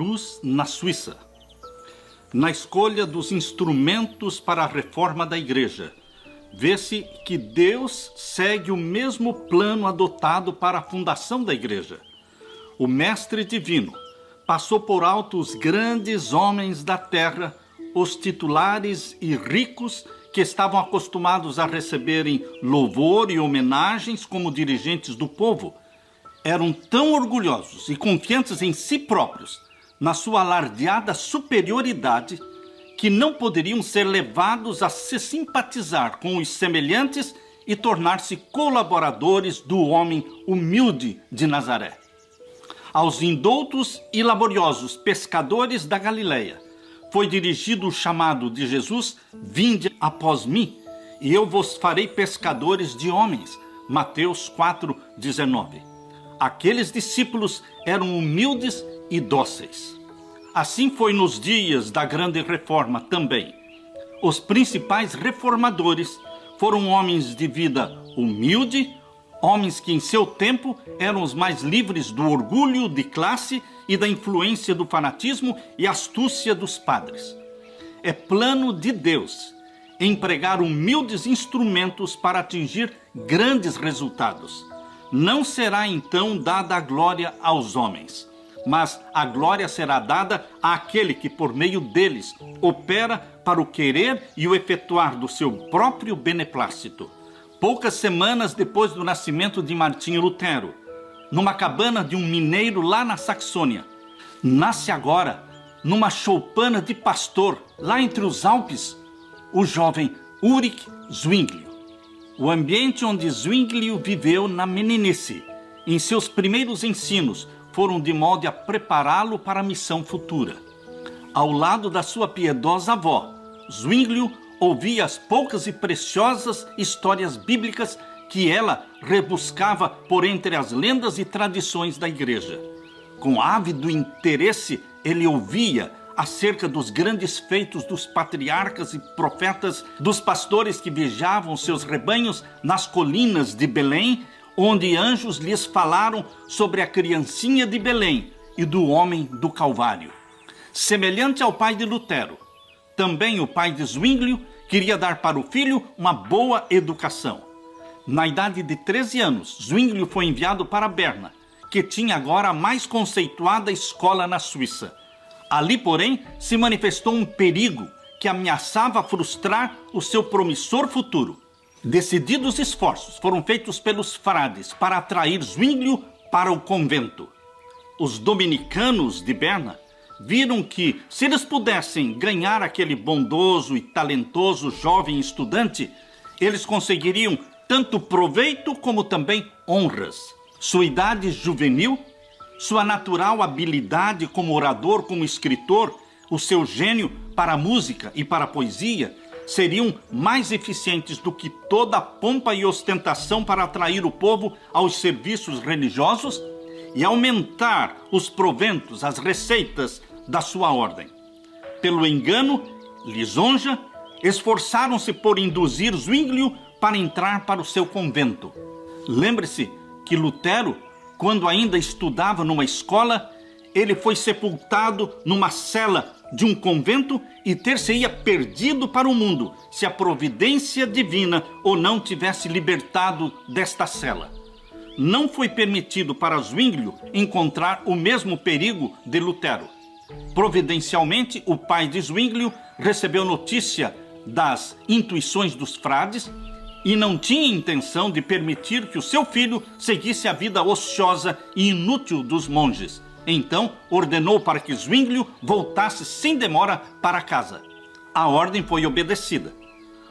Luz na Suíça. Na escolha dos instrumentos para a reforma da igreja, vê-se que Deus segue o mesmo plano adotado para a fundação da igreja. O Mestre Divino passou por alto os grandes homens da terra, os titulares e ricos que estavam acostumados a receberem louvor e homenagens como dirigentes do povo. Eram tão orgulhosos e confiantes em si próprios, na sua alardeada superioridade, que não poderiam ser levados a se simpatizar com os semelhantes e tornar-se colaboradores do homem humilde de Nazaré. Aos indoutos e laboriosos pescadores da Galileia foi dirigido o chamado de Jesus: vinde após mim, e eu vos farei pescadores de homens. Mateus 4,19. Aqueles discípulos eram humildes e dóceis. Assim foi nos dias da Grande Reforma também. Os principais reformadores foram homens de vida humilde, homens que em seu tempo eram os mais livres do orgulho de classe e da influência do fanatismo e astúcia dos padres. É plano de Deus empregar humildes instrumentos para atingir grandes resultados. Não será então dada a glória aos homens, mas a glória será dada àquele que por meio deles opera para o querer e o efetuar do seu próprio beneplácito. Poucas semanas depois do nascimento de Martinho Lutero, numa cabana de um mineiro lá na Saxônia, nasce agora, numa choupana de pastor, lá entre os Alpes, o jovem Ulrich Zwinglio. O ambiente onde Zwinglio viveu na meninice, em seus primeiros ensinos, foram de modo a prepará-lo para a missão futura. Ao lado da sua piedosa avó, Zwinglio ouvia as poucas e preciosas histórias bíblicas que ela rebuscava por entre as lendas e tradições da igreja. Com ávido interesse, ele ouvia acerca dos grandes feitos dos patriarcas e profetas, dos pastores que vigiavam seus rebanhos nas colinas de Belém, onde anjos lhes falaram sobre a criancinha de Belém e do homem do Calvário. Semelhante ao pai de Lutero, também o pai de Zwinglio queria dar para o filho uma boa educação. Na idade de 13 anos, Zwinglio foi enviado para Berna, que tinha agora a mais conceituada escola na Suíça. Ali, porém, se manifestou um perigo que ameaçava frustrar o seu promissor futuro. Decididos esforços foram feitos pelos frades para atrair Zwinglio para o convento. Os dominicanos de Berna viram que, se eles pudessem ganhar aquele bondoso e talentoso jovem estudante, eles conseguiriam tanto proveito como também honras. Sua idade juvenil, sua natural habilidade como orador, como escritor, o seu gênio para a música e para a poesia, seriam mais eficientes do que toda a pompa e ostentação para atrair o povo aos serviços religiosos e aumentar os proventos, as receitas da sua ordem. Pelo engano, lisonja, esforçaram-se por induzir Zwinglio para entrar para o seu convento. Lembre-se que Lutero, quando ainda estudava numa escola, ele foi sepultado numa cela de um convento e ter-se-ia perdido para o mundo se a providência divina o não tivesse libertado desta cela. Não foi permitido para Zwinglio encontrar o mesmo perigo de Lutero. Providencialmente, o pai de Zwinglio recebeu notícia das intuições dos frades e não tinha intenção de permitir que o seu filho seguisse a vida ociosa e inútil dos monges. Então, ordenou para que Zwinglio voltasse sem demora para casa. A ordem foi obedecida.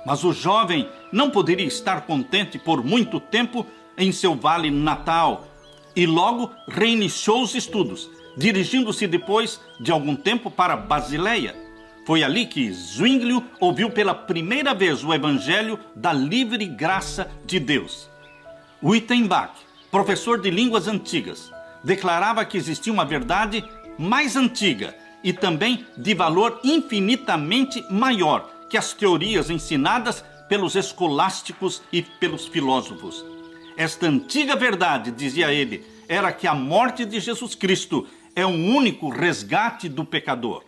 Mas o jovem não poderia estar contente por muito tempo em seu vale natal e logo reiniciou os estudos, dirigindo-se depois de algum tempo para Basileia. Foi ali que Zwinglio ouviu pela primeira vez o evangelho da livre graça de Deus. Uyttenbach, professor de línguas antigas, declarava que existia uma verdade mais antiga e também de valor infinitamente maior que as teorias ensinadas pelos escolásticos e pelos filósofos. Esta antiga verdade, dizia ele, era que a morte de Jesus Cristo é o único resgate do pecador.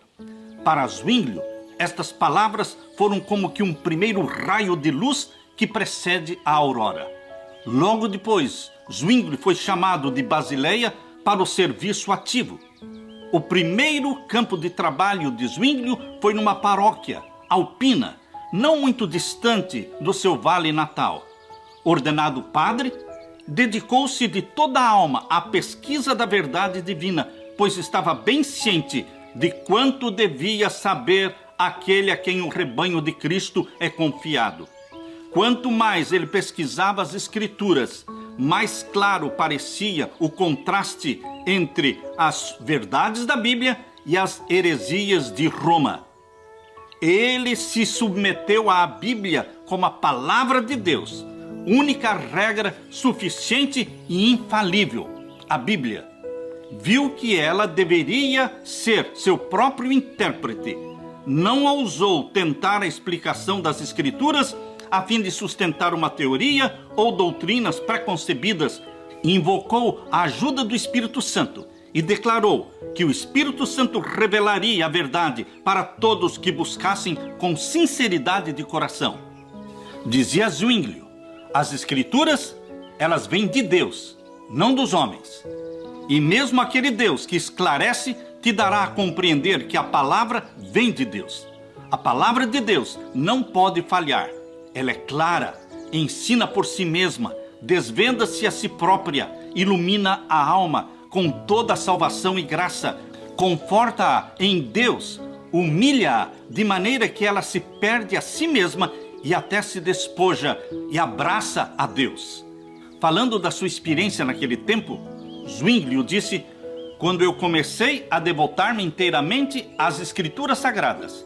Para Zwinglio, estas palavras foram como que um primeiro raio de luz que precede a aurora. Logo depois, Zwinglio foi chamado de Basileia para o serviço ativo. O primeiro campo de trabalho de Zwinglio foi numa paróquia alpina, não muito distante do seu vale natal. Ordenado padre, dedicou-se de toda a alma à pesquisa da verdade divina, pois estava bem ciente de quanto devia saber aquele a quem o rebanho de Cristo é confiado. Quanto mais ele pesquisava as Escrituras, mais claro parecia o contraste entre as verdades da Bíblia e as heresias de Roma. Ele se submeteu à Bíblia como a palavra de Deus, única regra suficiente e infalível, a Bíblia. Viu que ela deveria ser seu próprio intérprete. Não ousou tentar a explicação das Escrituras a fim de sustentar uma teoria ou doutrinas preconcebidas. Invocou a ajuda do Espírito Santo e declarou que o Espírito Santo revelaria a verdade para todos que buscassem com sinceridade de coração. Dizia Zwinglio: as Escrituras, elas vêm de Deus, não dos homens. E mesmo aquele Deus que esclarece te dará a compreender que a palavra vem de Deus. A palavra de Deus não pode falhar. Ela é clara, ensina por si mesma, desvenda-se a si própria, ilumina a alma com toda a salvação e graça, conforta-a em Deus, humilha-a de maneira que ela se perde a si mesma e até se despoja e abraça a Deus. Falando da sua experiência naquele tempo, Zwinglio disse: quando eu comecei a devotar-me inteiramente às Escrituras Sagradas,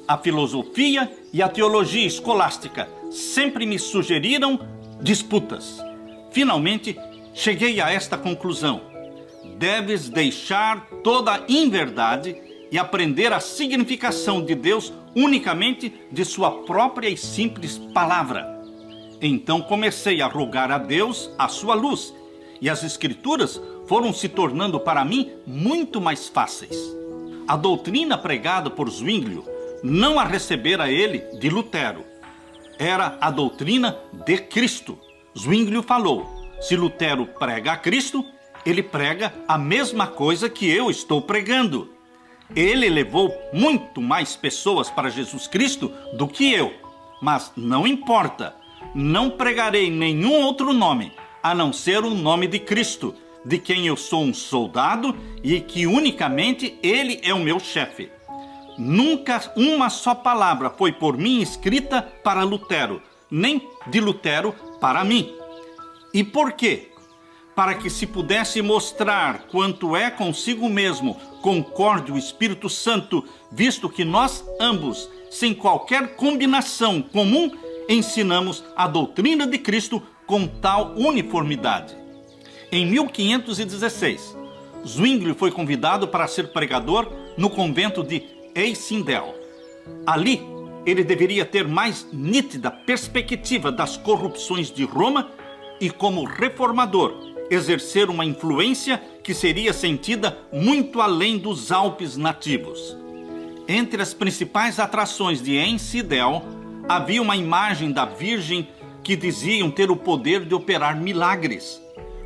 a filosofia e a teologia escolástica sempre me sugeriram disputas. Finalmente, cheguei a esta conclusão: deves deixar toda a inverdade e aprender a significação de Deus unicamente de sua própria e simples palavra. Então comecei a rogar a Deus a sua luz, e as Escrituras foram se tornando para mim muito mais fáceis. A doutrina pregada por Zwinglio não a recebera ele de Lutero. Era a doutrina de Cristo. Zwinglio falou: se Lutero prega a Cristo, ele prega a mesma coisa que eu estou pregando. Ele levou muito mais pessoas para Jesus Cristo do que eu. Mas não importa, não pregarei nenhum outro nome, a não ser o nome de Cristo, de quem eu sou um soldado e que unicamente ele é o meu chefe. Nunca uma só palavra foi por mim escrita para Lutero, nem de Lutero para mim. E por quê? Para que se pudesse mostrar quanto é consigo mesmo concorde o Espírito Santo, visto que nós ambos, sem qualquer combinação comum, ensinamos a doutrina de Cristo com tal uniformidade. Em 1516, Zwinglio foi convidado para ser pregador no convento de Eysindel. Ali, ele deveria ter mais nítida perspectiva das corrupções de Roma e, como reformador, exercer uma influência que seria sentida muito além dos Alpes nativos. Entre as principais atrações de Eysindel, havia uma imagem da Virgem que diziam ter o poder de operar milagres.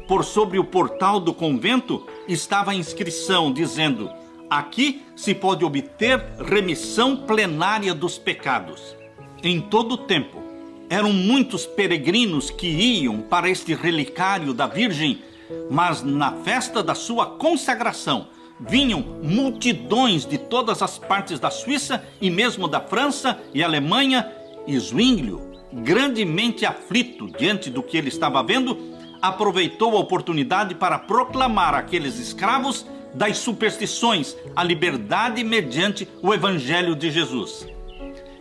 Por sobre o portal do convento estava a inscrição dizendo: aqui se pode obter remissão plenária dos pecados. Em todo o tempo, eram muitos peregrinos que iam para este relicário da Virgem, mas na festa da sua consagração vinham multidões de todas as partes da Suíça e mesmo da França e Alemanha, e Zwinglio, grandemente aflito diante do que ele estava vendo, aproveitou a oportunidade para proclamar àqueles escravos das superstições a liberdade mediante o Evangelho de Jesus.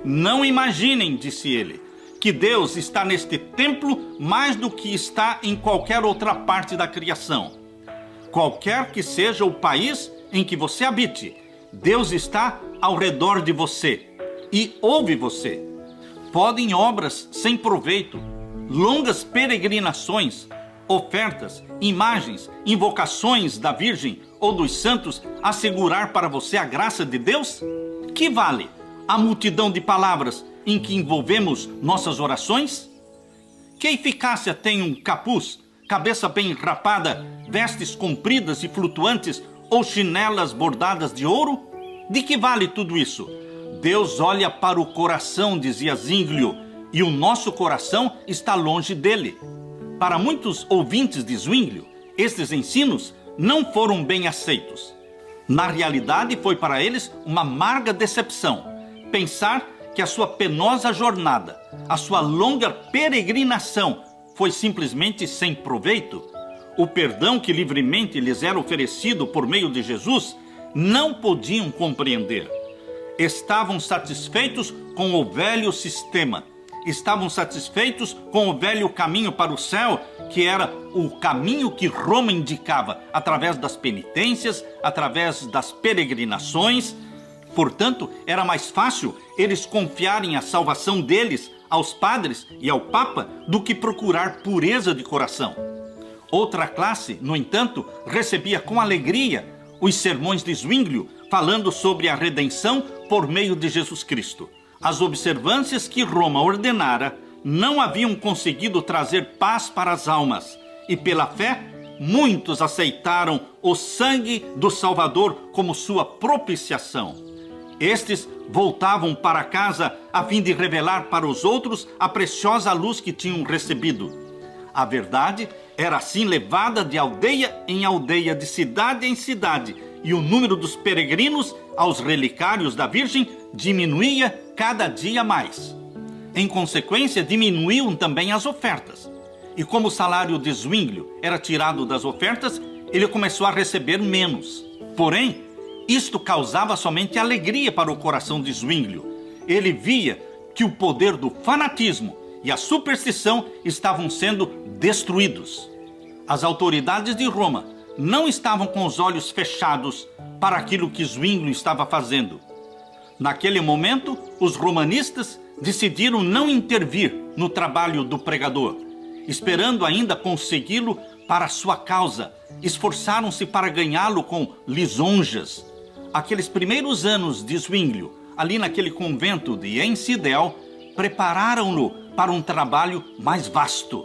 Não imaginem, disse ele, que Deus está neste templo mais do que está em qualquer outra parte da criação. Qualquer que seja o país em que você habite, Deus está ao redor de você e ouve você. Podem obras sem proveito, longas peregrinações ofertas, imagens, invocações da Virgem ou dos santos assegurar para você a graça de Deus? Que vale a multidão de palavras em que envolvemos nossas orações? Que eficácia tem um capuz, cabeça bem rapada, vestes compridas e flutuantes ou chinelas bordadas de ouro? De que vale tudo isso? Deus olha para o coração, dizia Zwinglio, e o nosso coração está longe dele. Para muitos ouvintes de Zwinglio, estes ensinos não foram bem aceitos. Na realidade, foi para eles uma amarga decepção pensar que a sua penosa jornada, a sua longa peregrinação foi simplesmente sem proveito. O perdão que livremente lhes era oferecido por meio de Jesus não podiam compreender. Estavam satisfeitos com o velho sistema. Estavam satisfeitos com o velho caminho para o céu, que era o caminho que Roma indicava, através das penitências, através das peregrinações. Portanto, era mais fácil eles confiarem a salvação deles aos padres e ao Papa do que procurar pureza de coração. Outra classe, no entanto, recebia com alegria os sermões de Zwinglio, falando sobre a redenção por meio de Jesus Cristo. As observâncias que Roma ordenara não haviam conseguido trazer paz para as almas, e pela fé, muitos aceitaram o sangue do Salvador como sua propiciação. Estes voltavam para casa a fim de revelar para os outros a preciosa luz que tinham recebido. A verdade era assim levada de aldeia em aldeia, de cidade em cidade, e o número dos peregrinos aos relicários da Virgem diminuía cada dia mais. Em consequência, diminuíam também as ofertas. E como o salário de Zwinglio era tirado das ofertas, ele começou a receber menos. Porém, isto causava somente alegria para o coração de Zwinglio. Ele via que o poder do fanatismo e a superstição estavam sendo destruídos. As autoridades de Roma não estavam com os olhos fechados para aquilo que Zwinglio estava fazendo. Naquele momento, os romanistas decidiram não intervir no trabalho do pregador, esperando ainda consegui-lo para sua causa. Esforçaram-se para ganhá-lo com lisonjas. Aqueles primeiros anos de Zwinglio, ali naquele convento de Ensidel, prepararam-no para um trabalho mais vasto.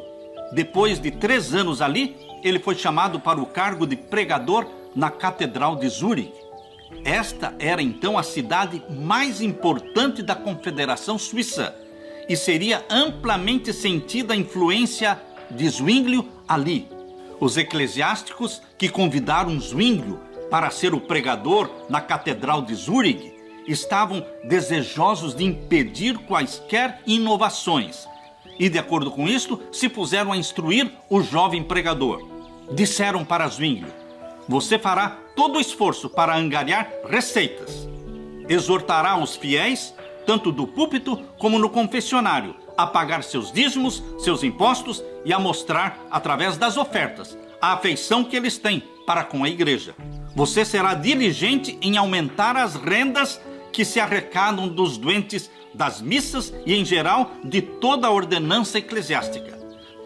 Depois de 3 anos ali, ele foi chamado para o cargo de pregador na Catedral de Zurique. Esta era então a cidade mais importante da Confederação Suíça e seria amplamente sentida a influência de Zwinglio ali. Os eclesiásticos que convidaram Zwinglio para ser o pregador na Catedral de Zurique estavam desejosos de impedir quaisquer inovações e, de acordo com isto, se puseram a instruir o jovem pregador. Disseram para Zwinglio: você fará todo o esforço para angariar receitas. Exortará os fiéis, tanto do púlpito como no confessionário, a pagar seus dízimos, seus impostos e a mostrar, através das ofertas, a afeição que eles têm para com a igreja. Você será diligente em aumentar as rendas que se arrecadam dos doentes, das missas e, em geral, de toda a ordenança eclesiástica.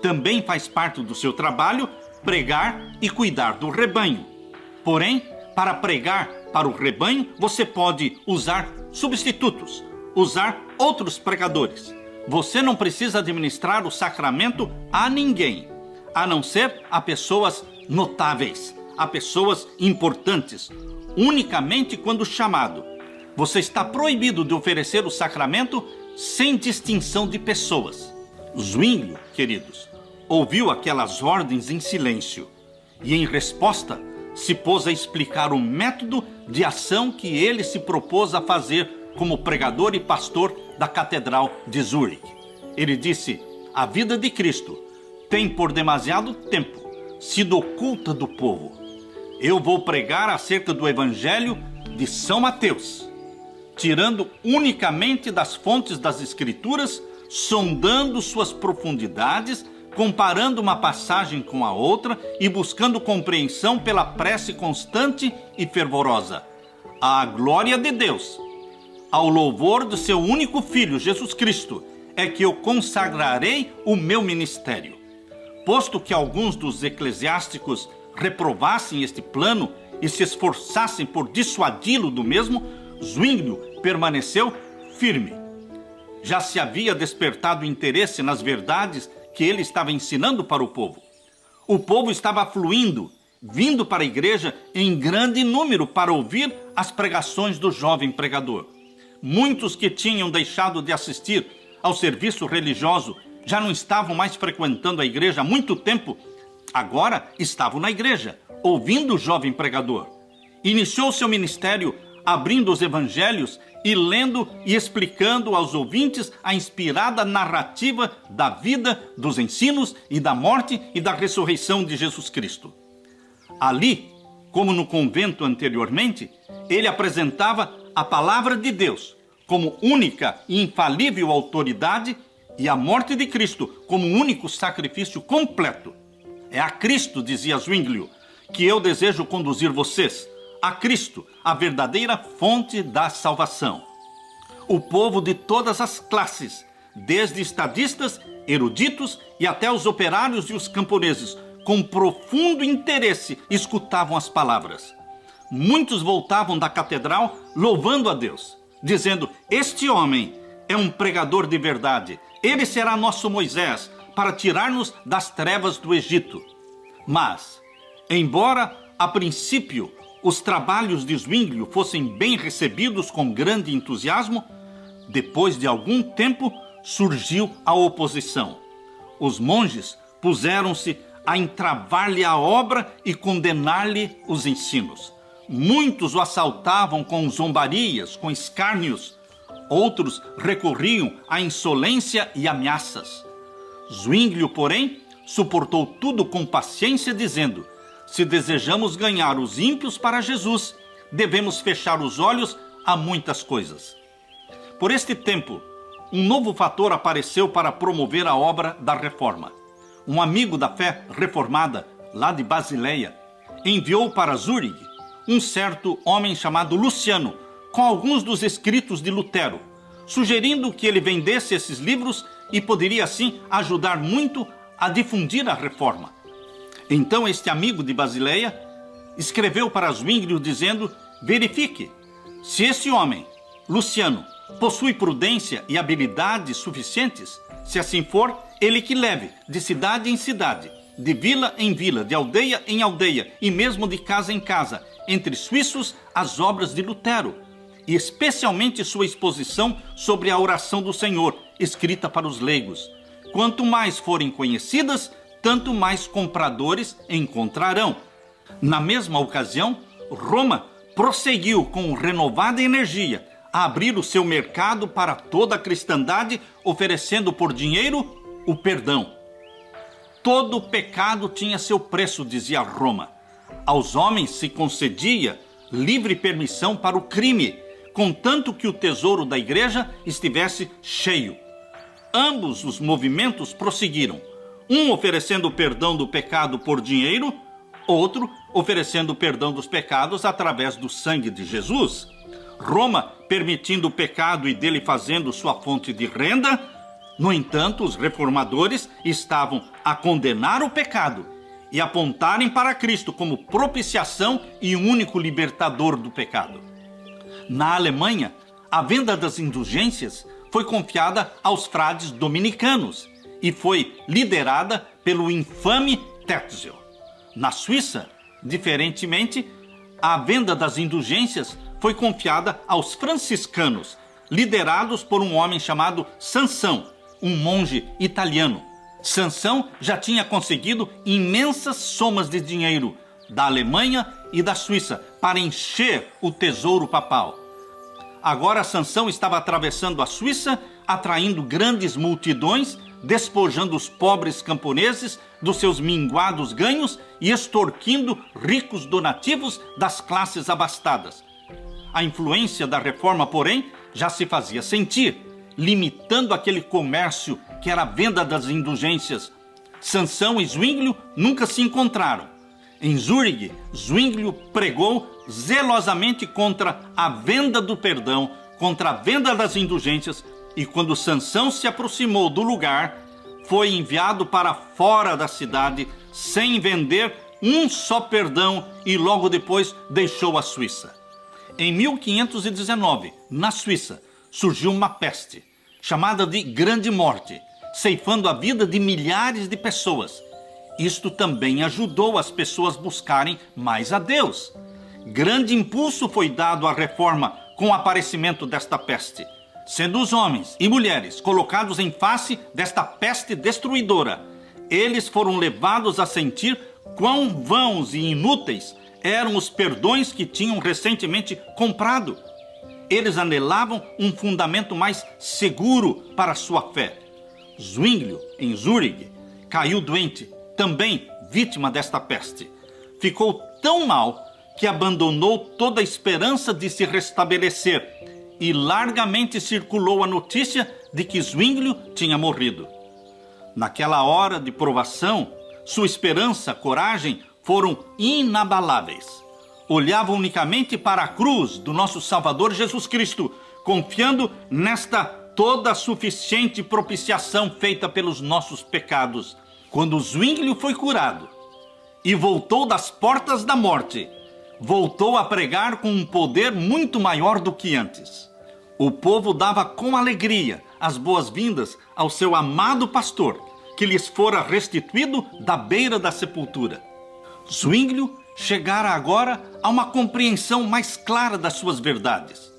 Também faz parte do seu trabalho pregar e cuidar do rebanho. Porém, para pregar para o rebanho, você pode usar substitutos, usar outros pregadores. Você não precisa administrar o sacramento a ninguém, a não ser a pessoas notáveis, a pessoas importantes, unicamente quando chamado. Você está proibido de oferecer o sacramento sem distinção de pessoas. Zwinglio, queridos, ouviu aquelas ordens em silêncio e, em resposta, se pôs a explicar o método de ação que ele se propôs a fazer como pregador e pastor da Catedral de Zurique. Ele disse: a vida de Cristo tem por demasiado tempo sido oculta do povo. Eu vou pregar acerca do Evangelho de São Mateus, tirando unicamente das fontes das Escrituras, sondando suas profundidades, comparando uma passagem com a outra e buscando compreensão pela prece constante e fervorosa. À glória de Deus, ao louvor do seu único Filho, Jesus Cristo, é que eu consagrarei o meu ministério. posto que alguns dos eclesiásticos reprovassem este plano e se esforçassem por dissuadi-lo do mesmo, Zwinglio permaneceu firme. Já se havia despertado interesse nas verdades que ele estava ensinando para o povo. O povo estava fluindo, vindo para a igreja em grande número para ouvir as pregações do jovem pregador. Muitos que tinham deixado de assistir ao serviço religioso já não estavam mais frequentando a igreja há muito tempo. Agora estavam na igreja, ouvindo o jovem pregador. Iniciou seu ministério abrindo os evangelhos e lendo e explicando aos ouvintes a inspirada narrativa da vida, dos ensinos e da morte e da ressurreição de Jesus Cristo. Ali, como no convento anteriormente, ele apresentava a palavra de Deus como única e infalível autoridade e a morte de Cristo como único sacrifício completo. É a Cristo, dizia Zwinglio, que eu desejo conduzir vocês. A Cristo, a verdadeira fonte da salvação. O povo de todas as classes, desde estadistas, eruditos e até os operários e os camponeses, com profundo interesse escutavam as palavras. Muitos voltavam da catedral louvando a Deus, dizendo: este homem é um pregador de verdade, ele será nosso Moisés para tirar-nos das trevas do Egito. Mas, embora a princípio os trabalhos de Zwinglio fossem bem recebidos com grande entusiasmo, depois de algum tempo surgiu a oposição. Os monges puseram-se a entravar-lhe a obra e condenar-lhe os ensinos. Muitos o assaltavam com zombarias, com escárnios. Outros recorriam à insolência e ameaças. Zwinglio, porém, suportou tudo com paciência, dizendo: se desejamos ganhar os ímpios para Jesus, devemos fechar os olhos a muitas coisas. Por este tempo, um novo fator apareceu para promover a obra da reforma. Um amigo da fé reformada, lá de Basileia, enviou para Zurigue um certo homem chamado Luciano, com alguns dos escritos de Lutero, sugerindo que ele vendesse esses livros e poderia assim ajudar muito a difundir a reforma. Então este amigo de Basileia escreveu para Zwinglio dizendo: verifique se esse homem, Luciano, possui prudência e habilidades suficientes. Se assim for, ele que leve de cidade em cidade, de vila em vila, de aldeia em aldeia e mesmo de casa em casa, entre suíços, as obras de Lutero, e especialmente sua exposição sobre a oração do Senhor, escrita para os leigos. Quanto mais forem conhecidas, tanto mais compradores encontrarão. Na mesma ocasião, Roma prosseguiu com renovada energia a abrir o seu mercado para toda a cristandade, oferecendo por dinheiro o perdão. Todo pecado tinha seu preço, dizia Roma. Aos homens se concedia livre permissão para o crime, contanto que o tesouro da igreja estivesse cheio. Ambos os movimentos prosseguiram, um oferecendo o perdão do pecado por dinheiro, outro oferecendo o perdão dos pecados através do sangue de Jesus. Roma permitindo o pecado e dele fazendo sua fonte de renda. No entanto, os reformadores estavam a condenar o pecado e apontarem para Cristo como propiciação e único libertador do pecado. Na Alemanha, a venda das indulgências foi confiada aos frades dominicanos e foi liderada pelo infame Tetzel. Na Suíça, diferentemente, a venda das indulgências foi confiada aos franciscanos, liderados por um homem chamado Sansão, um monge italiano. Sansão já tinha conseguido imensas somas de dinheiro da Alemanha e da Suíça para encher o tesouro papal. Agora Sansão estava atravessando a Suíça, atraindo grandes multidões, despojando os pobres camponeses dos seus minguados ganhos e extorquindo ricos donativos das classes abastadas. A influência da reforma, porém, já se fazia sentir, limitando aquele comércio que era a venda das indulgências. Sansão e Zwinglio nunca se encontraram. Em Zurigue, Zwinglio pregou zelosamente contra a venda do perdão, contra a venda das indulgências, e quando Sansão se aproximou do lugar, foi enviado para fora da cidade sem vender um só perdão e logo depois deixou a Suíça. Em 1519, na Suíça, surgiu uma peste, chamada de Grande Morte, ceifando a vida de milhares de pessoas. Isto também ajudou as pessoas a buscarem mais a Deus. Grande impulso foi dado à reforma com o aparecimento desta peste, sendo os homens e mulheres colocados em face desta peste destruidora. Eles foram levados a sentir quão vãos e inúteis eram os perdões que tinham recentemente comprado. Eles anelavam um fundamento mais seguro para a sua fé. Zwinglio, em Zurique, caiu doente, também vítima desta peste. Ficou tão mal que abandonou toda a esperança de se restabelecer e largamente circulou a notícia de que Zwinglio tinha morrido. Naquela hora de provação, sua esperança, coragem foram inabaláveis. Olhava unicamente para a cruz do nosso Salvador Jesus Cristo, confiando nesta toda suficiente propiciação feita pelos nossos pecados. Quando Zwinglio foi curado e voltou das portas da morte, voltou a pregar com um poder muito maior do que antes. O povo dava com alegria as boas-vindas ao seu amado pastor, que lhes fora restituído da beira da sepultura. Zwinglio chegara agora a uma compreensão mais clara das suas verdades.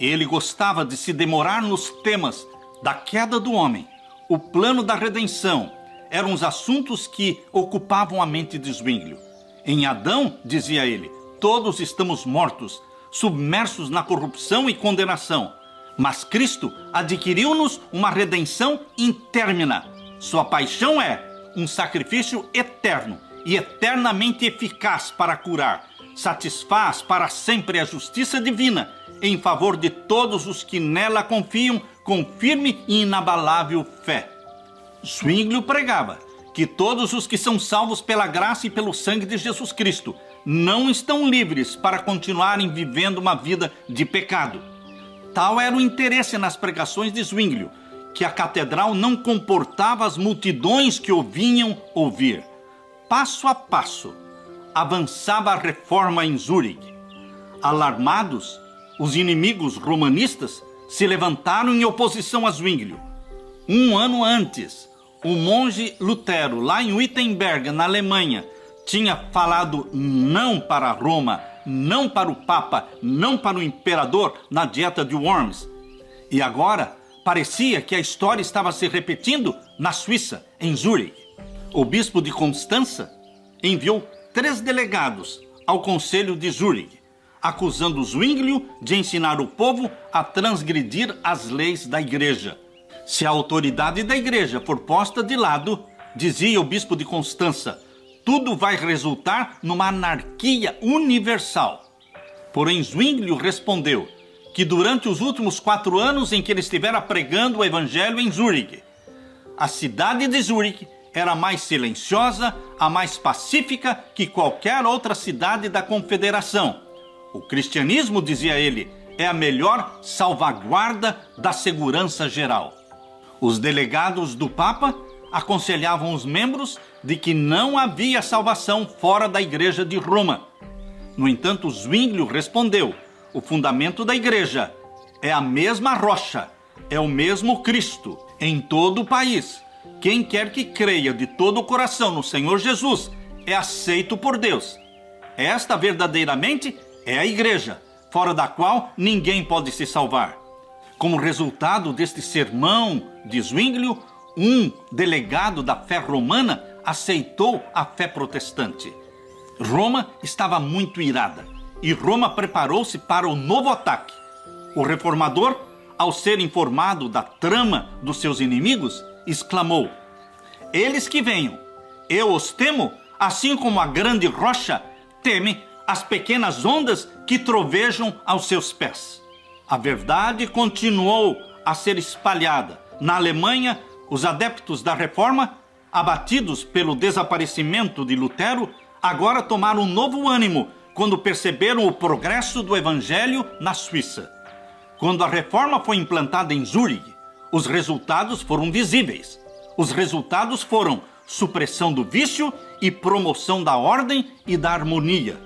Ele gostava de se demorar nos temas da queda do homem, o plano da redenção, eram os assuntos que ocupavam a mente de Zwinglio. Em Adão, dizia ele, todos estamos mortos, submersos na corrupção e condenação. Mas Cristo adquiriu-nos uma redenção intérmina. Sua paixão é um sacrifício eterno e eternamente eficaz para curar. Satisfaz para sempre a justiça divina em favor de todos os que nela confiam com firme e inabalável fé. Zwinglio pregava que todos os que são salvos pela graça e pelo sangue de Jesus Cristo não estão livres para continuarem vivendo uma vida de pecado. Tal era o interesse nas pregações de Zwinglio, que a catedral não comportava as multidões que o vinham ouvir. Passo a passo, avançava a reforma em Zurique. Alarmados, os inimigos romanistas se levantaram em oposição a Zwinglio. Um ano antes, o monge Lutero, lá em Wittenberg, na Alemanha, tinha falado não para Roma, não para o Papa, não para o Imperador na Dieta de Worms. E agora parecia que a história estava se repetindo na Suíça, em Zurique. O bispo de Constança enviou 3 delegados ao conselho de Zurique, acusando Zwinglio de ensinar o povo a transgredir as leis da igreja. Se a autoridade da igreja for posta de lado, dizia o bispo de Constança, tudo vai resultar numa anarquia universal. Porém, Zwinglio respondeu que durante os últimos 4 anos em que ele estivera pregando o evangelho em Zurique, a cidade de Zurique era a mais silenciosa, a mais pacífica que qualquer outra cidade da confederação. O cristianismo, dizia ele, é a melhor salvaguarda da segurança geral. Os delegados do Papa aconselhavam os membros de que não havia salvação fora da igreja de Roma. No entanto, Zwinglio respondeu, o fundamento da igreja é a mesma rocha, é o mesmo Cristo em todo o país. Quem quer que creia de todo o coração no Senhor Jesus é aceito por Deus. Esta verdadeiramente é a igreja, fora da qual ninguém pode se salvar. Como resultado deste sermão de Zwinglio, um delegado da fé romana aceitou a fé protestante. Roma estava muito irada e Roma preparou-se para o novo ataque. O reformador, ao ser informado da trama dos seus inimigos, exclamou, eles que venham, eu os temo, assim como a grande rocha teme as pequenas ondas que trovejam aos seus pés. A verdade continuou a ser espalhada. Na Alemanha, os adeptos da reforma, abatidos pelo desaparecimento de Lutero, agora tomaram um novo ânimo quando perceberam o progresso do evangelho na Suíça. Quando a reforma foi implantada em Zurique, os resultados foram visíveis. Os resultados foram supressão do vício e promoção da ordem e da harmonia.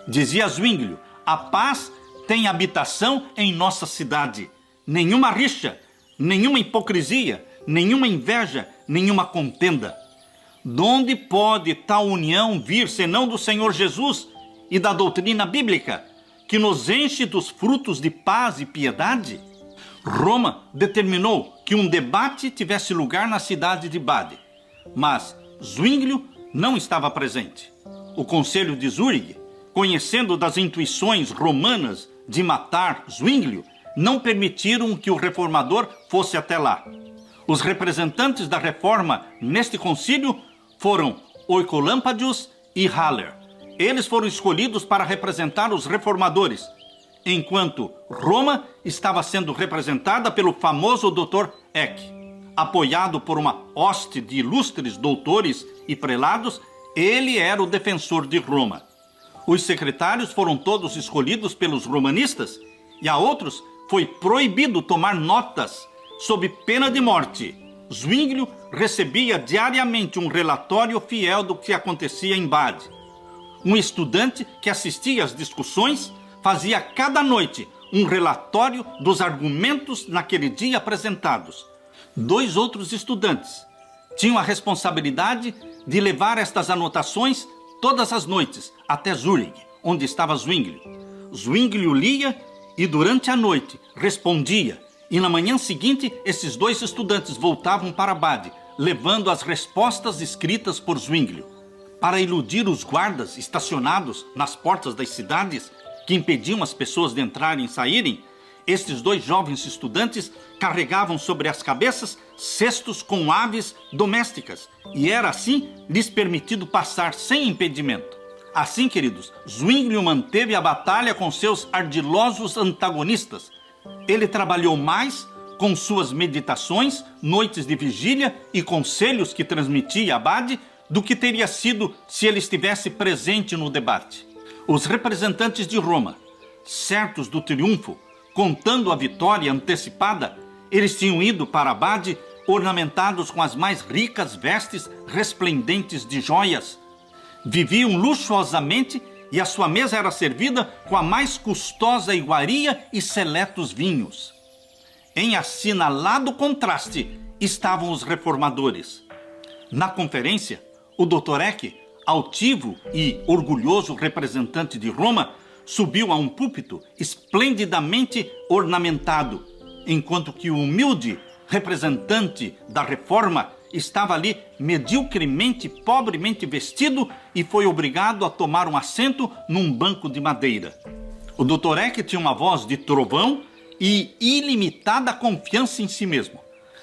Dizia Zwinglio: a paz tem habitação em nossa cidade. Nenhuma rixa, nenhuma hipocrisia, nenhuma inveja, nenhuma contenda. Donde pode tal união vir senão do Senhor Jesus e da doutrina bíblica, que nos enche dos frutos de paz e piedade? Roma determinou que um debate tivesse lugar na cidade de Bade, mas Zwinglio não estava presente. O conselho de Zurigue, conhecendo das intuições romanas de matar Zwinglio, não permitiram que o reformador fosse até lá. Os representantes da reforma neste concílio foram Oecolampadius e Haller. Eles foram escolhidos para representar os reformadores, enquanto Roma estava sendo representada pelo famoso Dr. Eck. Apoiado por uma hoste de ilustres doutores e prelados, ele era o defensor de Roma. Os secretários foram todos escolhidos pelos romanistas e a outros foi proibido tomar notas sob pena de morte. Zwinglio recebia diariamente um relatório fiel do que acontecia em Bade. Um estudante que assistia às discussões fazia cada noite um relatório dos argumentos naquele dia apresentados. 2 outros estudantes tinham a responsabilidade de levar estas anotações todas as noites até Zurigue, onde estava Zwinglio. Zwinglio lia e durante a noite respondia, e na manhã seguinte esses 2 estudantes voltavam para Bade, levando as respostas escritas por Zwinglio. Para iludir os guardas estacionados nas portas das cidades, que impediam as pessoas de entrarem e saírem, estes 2 jovens estudantes carregavam sobre as cabeças cestos com aves domésticas, e era assim lhes permitido passar sem impedimento. Assim, queridos, Zwinglio manteve a batalha com seus ardilosos antagonistas. Ele trabalhou mais com suas meditações, noites de vigília e conselhos que transmitia a Bade do que teria sido se ele estivesse presente no debate. Os representantes de Roma, certos do triunfo, contando a vitória antecipada, eles tinham ido para Bade ornamentados com as mais ricas vestes resplendentes de joias. Viviam luxuosamente e a sua mesa era servida com a mais custosa iguaria e seletos vinhos. Em assinalado contraste estavam os reformadores. Na conferência, o Dr. Eck, altivo e orgulhoso representante de Roma, subiu a um púlpito esplendidamente ornamentado, enquanto que o humilde representante da reforma estava ali mediocremente, pobremente vestido e foi obrigado a tomar um assento num banco de madeira. O Dr. Eck tinha uma voz de trovão e ilimitada confiança em si mesmo.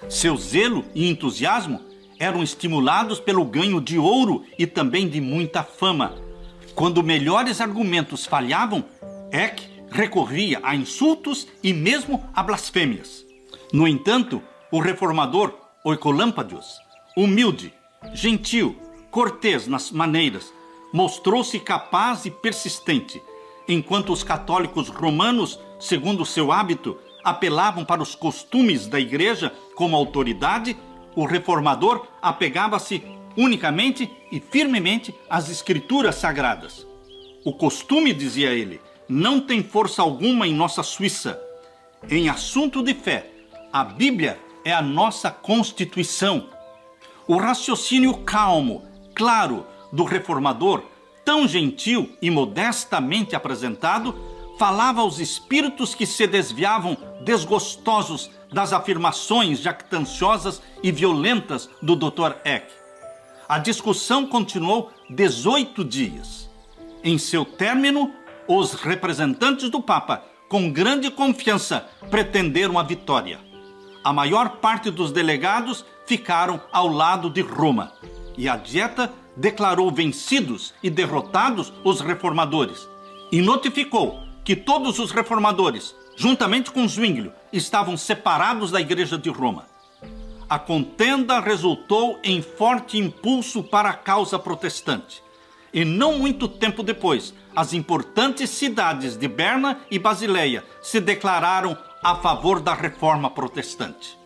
Seu zelo e entusiasmo eram estimulados pelo ganho de ouro e também de muita fama. Quando melhores argumentos falhavam, Eck recorria a insultos e mesmo a blasfêmias. No entanto, o reformador Oecolampadius, humilde, gentil, cortês nas maneiras, mostrou-se capaz e persistente, enquanto os católicos romanos, segundo seu hábito, apelavam para os costumes da igreja como autoridade, o reformador apegava-se unicamente e firmemente às escrituras sagradas. O costume, dizia ele, não tem força alguma em nossa Suíça. Em assunto de fé, a Bíblia é a nossa Constituição. O raciocínio calmo, claro, do reformador, tão gentil e modestamente apresentado, falava aos espíritos que se desviavam desgostosos das afirmações jactanciosas e violentas do Dr. Eck. A discussão continuou 18 dias. Em seu término, os representantes do Papa, com grande confiança, pretenderam a vitória. A maior parte dos delegados ficaram ao lado de Roma, e a Dieta declarou vencidos e derrotados os reformadores, e notificou que todos os reformadores, juntamente com Zwinglio, estavam separados da Igreja de Roma. A contenda resultou em forte impulso para a causa protestante, e não muito tempo depois, as importantes cidades de Berna e Basileia se declararam a favor da reforma protestante.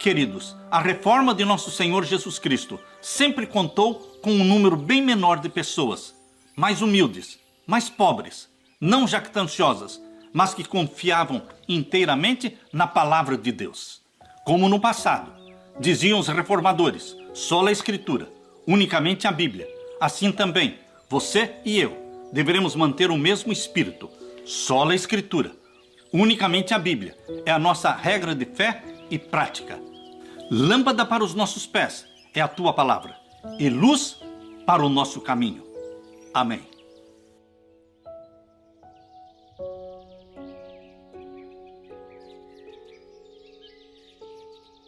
Queridos, a reforma de nosso Senhor Jesus Cristo sempre contou com um número bem menor de pessoas, mais humildes, mais pobres, não jactanciosas, mas que confiavam inteiramente na palavra de Deus. Como no passado, diziam os reformadores, só a Escritura, unicamente a Bíblia. Assim também, você e eu deveremos manter o mesmo espírito, só a Escritura, unicamente a Bíblia. É a nossa regra de fé e prática. Lâmpada para os nossos pés é a tua palavra, e luz para o nosso caminho. Amém.